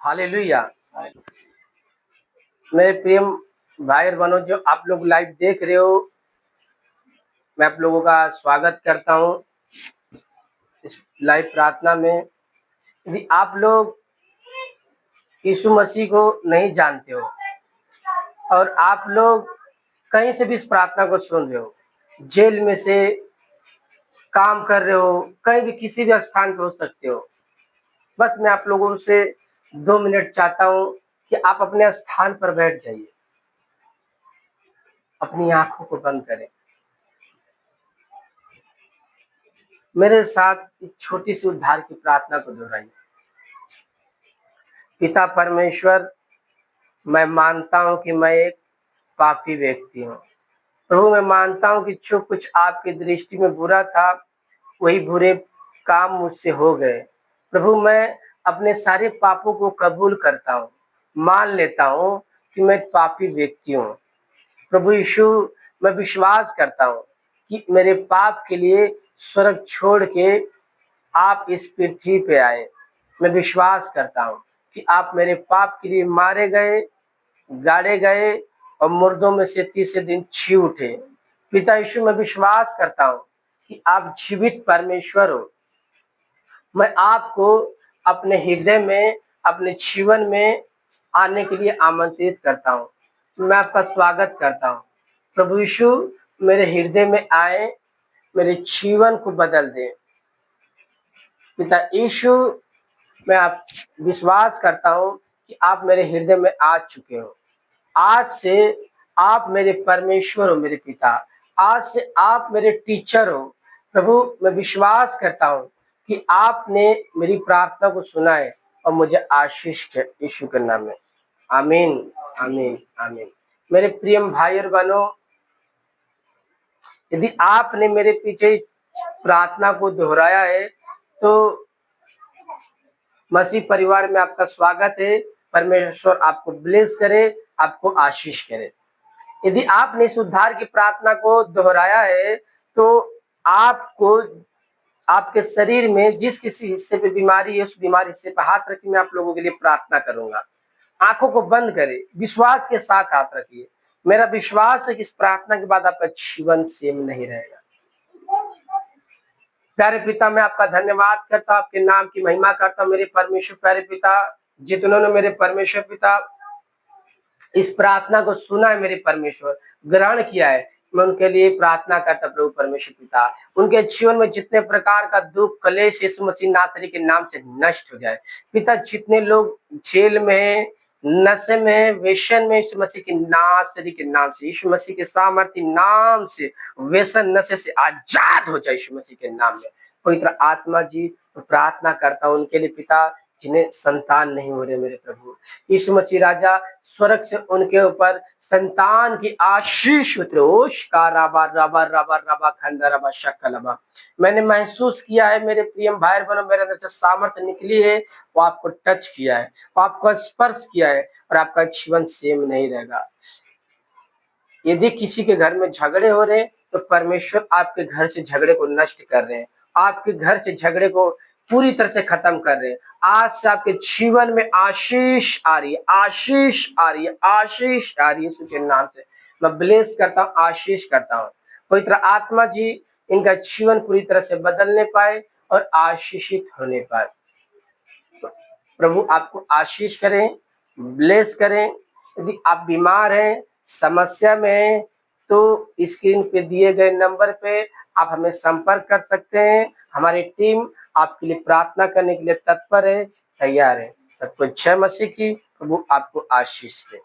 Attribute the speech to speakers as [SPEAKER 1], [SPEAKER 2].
[SPEAKER 1] Hallelujah. मेरे प्रिय भाई और बहनों, जो आप लोग लाइव देख रहे हो, मैं आप लोगों का स्वागत करता हूं इस लाइव प्रार्थना में। यदि आप लोग यीशु मसीह को नहीं जानते हो और आप लोग कहीं से भी इस प्रार्थना को सुन रहे हो, जेल में से, काम कर रहे हो, कहीं भी किसी भी स्थान पे हो सकते हो, बस मैं आप लोगों से 2 मिनट चाहता हूं कि आप अपने स्थान पर बैठ जाइए, अपनी आंखों को बंद करें, मेरे साथ एक छोटी सी उद्धार की प्रार्थना को दोहराइए। पिता परमेश्वर, मैं मानता हूं कि मैं एक पापी व्यक्ति हूं। प्रभु, मैं मानता हूं कि जो कुछ आपकी दृष्टि में बुरा था, वही बुरे काम मुझसे हो गए। प्रभु, मैं अपने सारे पापों को कबूल करता हूं, मान लेता हूं कि मैं एक पापी व्यक्ति हूं। प्रभु यीशु, मैं विश्वास करता हूं कि मेरे पाप के लिए स्वर्ग छोड़ के आप इस पृथ्वी पे आए। मैं विश्वास करता हूं कि आप मेरे पाप के लिए मारे गए, गाड़े गए और मुर्दों में से तीसरे दिन जी उठे। पिता यीशु, मैं विश्वास करता हूं कि आप जीवित परमेश्वर हो। मैं आपको अपने हृदय में, अपने जीवन में आने के लिए आमंत्रित करता हूं। मैं आपका स्वागत करता हूं। प्रभु यीशु, मेरे हृदय में आए, मेरे जीवन को बदल दें। पिता यीशु, मैं आप विश्वास करता हूं कि आप मेरे हृदय में आ चुके हो। आज से आप मेरे परमेश्वर हो। मेरे पिता, आज से आप मेरे टीचर हो। प्रभु, मैं विश्वास करता हूं कि आपने मेरी प्रार्थना को सुना है और मुझे आशीष है, यीशु के नाम में। आमीन, आमीन, आमीन। मेरे प्रिय भाई और बहनों, यदि आपने मेरे पीछे प्रार्थना को दोहराया है तो मसीह परिवार में आपका स्वागत है। परमेश्वर आपको ब्लेस करे, आपको आशीष करे। यदि आपने इस उद्धार की प्रार्थना को दोहराया है तो आपको, आपके शरीर में जिस किसी हिस्से पे बीमारी है, उस बीमारी हिस्से पे हाथ रखिए। मैं आप लोगों के लिए प्रार्थना करूंगा। आंखों को बंद करें, विश्वास के साथ हाथ रखिए। मेरा विश्वास है कि इस प्रार्थना के बाद आपका जीवन सेम नहीं रहेगा। प्यारे पिता, मैं आपका धन्यवाद करता हूं, आपके नाम की महिमा करता हूं। मेरे परमेश्वर, प्यारे पिता, जितनों ने मेरे परमेश्वर पिता इस प्रार्थना को सुना है, मेरे परमेश्वर ग्रहण किया है, मैं उनके लिए प्रार्थना करता प्रभु परमेश्वर पिता, उनके जीवन में जितने प्रकार का दुख कलेश यीशु मसीह नासरी के नाम से नष्ट हो जाए। पिता, जितने लोग जेल में है, नशे में, व्यसन में, यीशु मसीह के नासरी के नाम से, यीशु मसीह के सामर्थ्य नाम से व्यसन नशे से आजाद हो जाए यीशु मसीह के नाम में। पवित्र आत्मा जी, प्रार्थना करता हूं उनके लिए पिता, जिन्हें संतान नहीं हो रहे। मेरे प्रभु यीशु मसीह राजा, स्वर्ग से उनके ऊपर संतान की आशीष उतरे। मैंने महसूस किया है मेरे प्रिय भाई बहनों, मेरे अंदर से सामर्थ्य निकली है, वो आपको टच किया है, वो आपको स्पर्श किया है और आपका जीवन सेम नहीं रहेगा। यदि किसी के घर में झगड़े हो रहे हैं तो परमेश्वर आपके घर से झगड़े को नष्ट कर रहे हैं, आपके घर से झगड़े को पूरी तरह से खत्म कर रहे हैं। आज से आपके जीवन में आशीष आ रही है, आशीष आ रही है, आशीष आ रही है। यीशु के नाम से मैं ब्लेस करता हूँ, आशीष करता हूँ। पवित्र आत्मा जी, इनका जीवन पूरी तरह से बदलने पाए और आशीषित होने पाए। प्रभु आपको आशीष करें, ब्लेस करें। यदि आप बीमार हैं, समस्या में हैं, तो स्क्रीन पे दिए गए नंबर पे आप हमें संपर्क कर सकते हैं। हमारी टीम आपके लिए प्रार्थना करने के लिए तत्पर है, तैयार है। सबको जय मसीह की। प्रभु आपको आशीष दे।